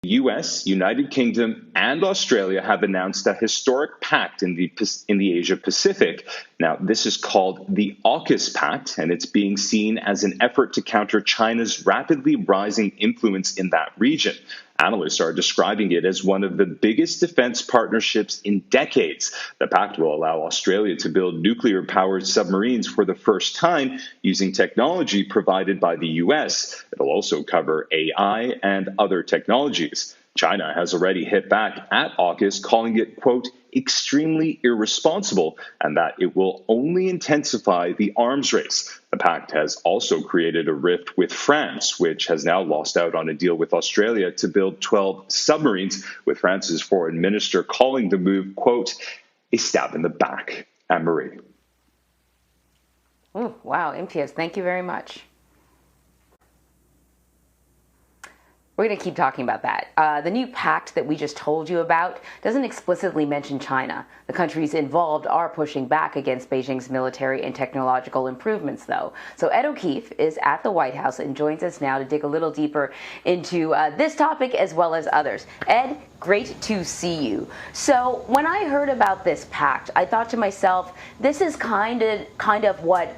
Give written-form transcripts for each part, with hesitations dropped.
US, United Kingdom, and Australia have announced a historic pact in the Asia Pacific. Now, this is called the AUKUS Pact, and it's being seen as an effort to counter China's rapidly rising influence in that region. Analysts are describing it as one of the biggest defense partnerships in decades. The pact will allow Australia to build nuclear-powered submarines for the first time using technology provided by the US. It'll also cover AI and other technologies. China has already hit back at AUKUS, calling it, quote, extremely irresponsible, and that it will only intensify the arms race. The pact has also created a rift with France, which has now lost out on a deal with Australia to build 12 submarines, with France's foreign minister calling the move, quote, a stab in the back. Anne-Marie. Ooh, wow, Imtiaz, thank you very much. We're going to keep talking about that. The new pact that we just told you about doesn't explicitly mention China. The countries involved are pushing back against Beijing's military and technological improvements, though. So Ed O'Keefe is at the White House and joins us now to dig a little deeper into this topic as well as others. Ed, great to see you. So when I heard about this pact, I thought to myself, this is kind of what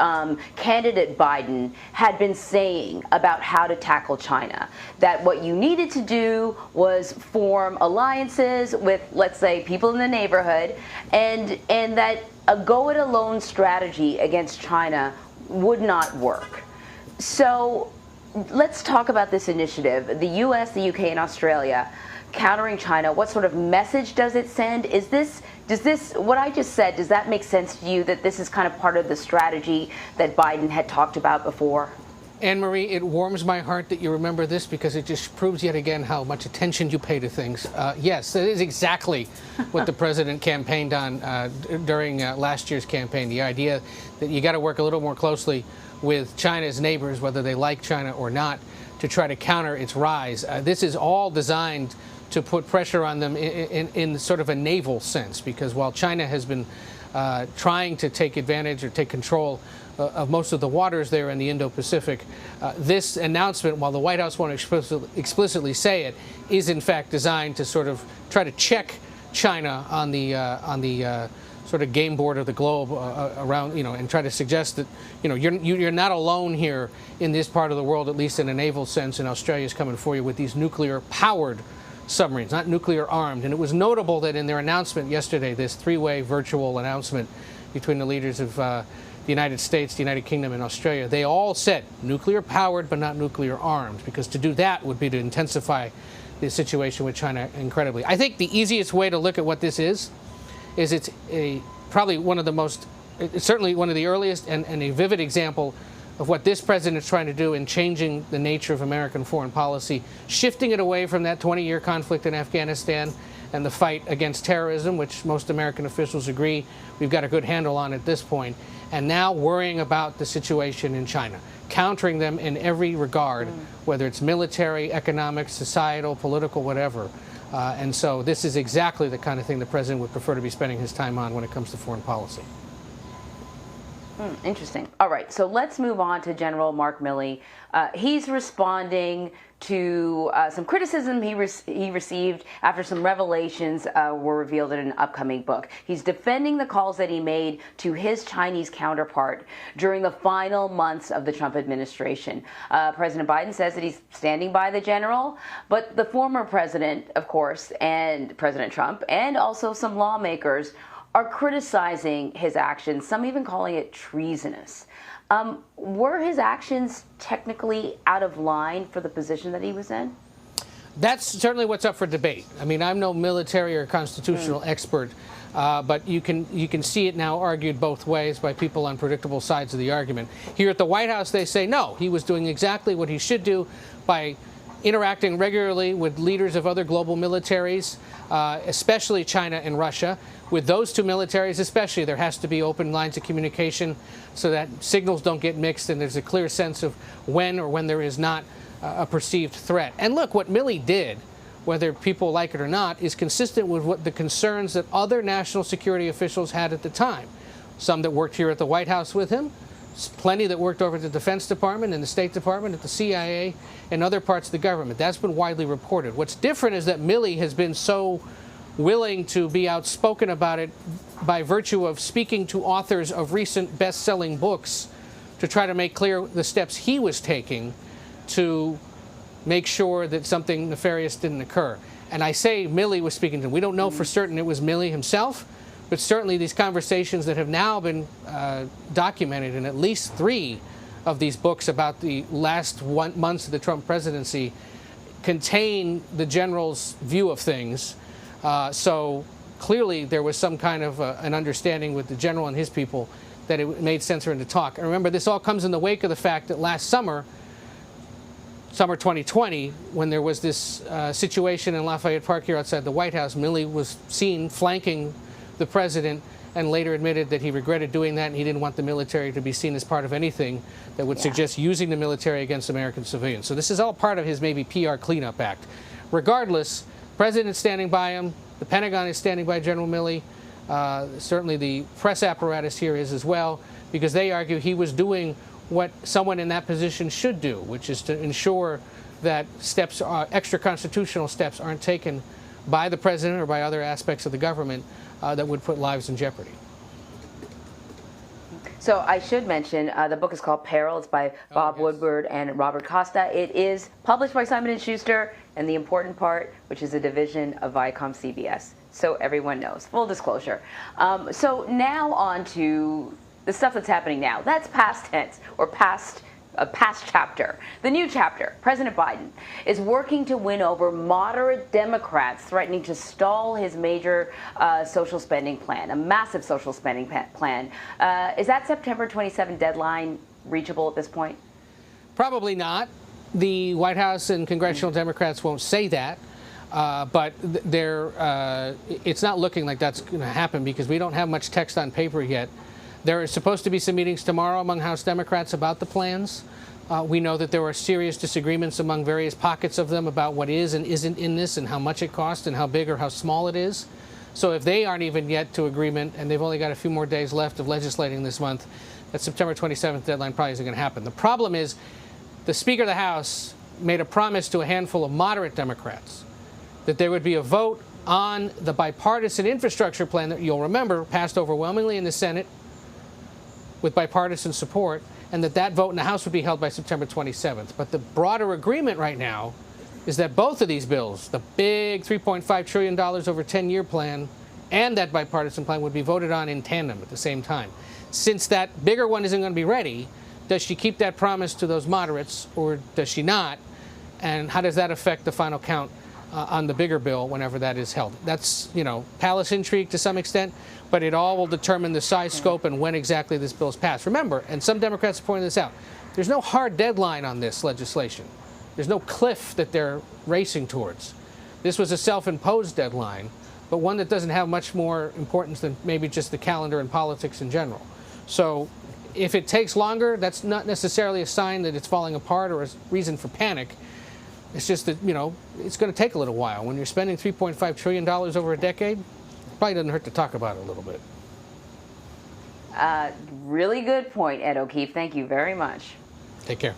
candidate Biden had been saying about how to tackle China. That what you needed to do was form alliances with, let's say, people in the neighborhood, and that a go-it-alone strategy against China would not work. So let's talk about this initiative. The U.S., the U.K., and Australia countering China. What sort of message does it send? Does this, what I just said, does that make sense to you, that this is kind of part of the strategy that Biden had talked about before? Anne-Marie, it warms my heart that you remember this, because it just proves yet again how much attention you pay to things. Yes, that is exactly what the president campaigned on during last year's campaign, the idea that you got to work a little more closely with China's neighbors, whether they like China or not, to try to counter its rise. This is all designed to put pressure on them in sort of a naval sense, because while China has been trying to take advantage or take control of most of the waters there in the Indo-Pacific, this announcement, while the White House won't explicitly say it, is in fact designed to sort of try to check China on the sort of game board of the globe around, and try to suggest that, you're not alone here in this part of the world, at least in a naval sense, and Australia's coming for you with these nuclear-powered submarines, not nuclear-armed. And it was notable that in their announcement yesterday, this three-way virtual announcement between the leaders of the United States, the United Kingdom, and Australia, they all said nuclear-powered but not nuclear-armed, because to do that would be to intensify the situation with China incredibly. I think the easiest way to look at what this is it's probably one of the most, it's certainly one of the earliest and a vivid example of what this president is trying to do in changing the nature of American foreign policy, shifting it away from that 20-year conflict in Afghanistan and the fight against terrorism, which most American officials agree we've got a good handle on at this point, and now worrying about the situation in China, countering them in every regard, whether it's military, economic, societal, political, whatever. And so this is exactly the kind of thing the president would prefer to be spending his time on when it comes to foreign policy. Interesting. All right, so let's move on to General Mark Milley. He's responding to some criticism he received after some revelations were revealed in an upcoming book. He's defending the calls that he made to his Chinese counterpart during the final months of the Trump administration. President Biden says that he's standing by the general, but the former president, of course, and President Trump, and also some lawmakers are criticizing his actions, some even calling it treasonous. Were his actions technically out of line for the position that he was in? That's certainly what's up for debate. I mean, I'm no military or constitutional expert, but you can see it now argued both ways by people on predictable sides of the argument. Here at the White House, they say, no, he was doing exactly what he should do by interacting regularly with leaders of other global militaries, especially China and Russia. With those two militaries especially, there has to be open lines of communication so that signals don't get mixed and there's a clear sense of when there is not a perceived threat. And look, what Milley did, whether people like it or not, is consistent with what the concerns that other national security officials had at the time. Some that worked here at the White House with him, plenty that worked over at the Defense Department and the State Department, at the CIA, and other parts of the government. That's been widely reported. What's different is that Milley has been so willing to be outspoken about it by virtue of speaking to authors of recent best-selling books to try to make clear the steps he was taking to make sure that something nefarious didn't occur. And I say Milley was speaking to him. We don't know for certain it was Milley himself, but certainly these conversations that have now been documented in at least 3 of these books about the last months of the Trump presidency contain the general's view of things. So clearly there was some kind of an understanding with the general and his people that it made sense for him to talk. And remember, this all comes in the wake of the fact that last summer 2020, when there was this situation in Lafayette Park here outside the White House, Milley was seen flanking the president and later admitted that he regretted doing that and he didn't want the military to be seen as part of anything that would suggest using the military against American civilians. So this is all part of his maybe PR cleanup act. Regardless, the president's standing by him. The Pentagon is standing by General Milley. Certainly the press apparatus here is as well, because they argue he was doing what someone in that position should do, which is to ensure that steps, extra constitutional steps, aren't taken by the president or by other aspects of the government that would put lives in jeopardy. So I should mention the book is called Peril. It's by Bob Woodward and Robert Costa. It is published by Simon & Schuster, and the important part, which is a division of Viacom CBS. So everyone knows. Full disclosure. So now on to the stuff that's happening now. That's past tense, or past chapter. The new chapter, President Biden is working to win over moderate Democrats threatening to stall his major social spending plan, a massive social spending plan. Is that September 27 deadline reachable at this point? Probably not. The White House and congressional Democrats won't say that, but it's not looking like that's going to happen because we don't have much text on paper yet. There are supposed to be some meetings tomorrow among House Democrats about the plans. We know that there are serious disagreements among various pockets of them about what is and isn't in this and how much it costs and how big or how small it is. So if they aren't even yet to agreement and they've only got a few more days left of legislating this month, that September 27th deadline probably isn't going to happen. The problem is the Speaker of the House made a promise to a handful of moderate Democrats that there would be a vote on the bipartisan infrastructure plan that you'll remember passed overwhelmingly in the Senate with bipartisan support, and that vote in the House would be held by September 27th. But the broader agreement right now is that both of these bills, the big $3.5 trillion over 10-year plan and that bipartisan plan, would be voted on in tandem at the same time. Since that bigger one isn't going to be ready, does she keep that promise to those moderates or does she not? And how does that affect the final count on the bigger bill whenever that is held? That's, palace intrigue to some extent, but it all will determine the size, scope, and when exactly this bill is passed. Remember, and some Democrats are pointing this out, there's no hard deadline on this legislation. There's no cliff that they're racing towards. This was a self-imposed deadline, but one that doesn't have much more importance than maybe just the calendar and politics in general. So if it takes longer, that's not necessarily a sign that it's falling apart or a reason for panic. It's just that, it's going to take a little while. When you're spending $3.5 trillion over a decade, probably doesn't hurt to talk about it a little bit. Really good point, Ed O'Keefe. Thank you very much. Take care.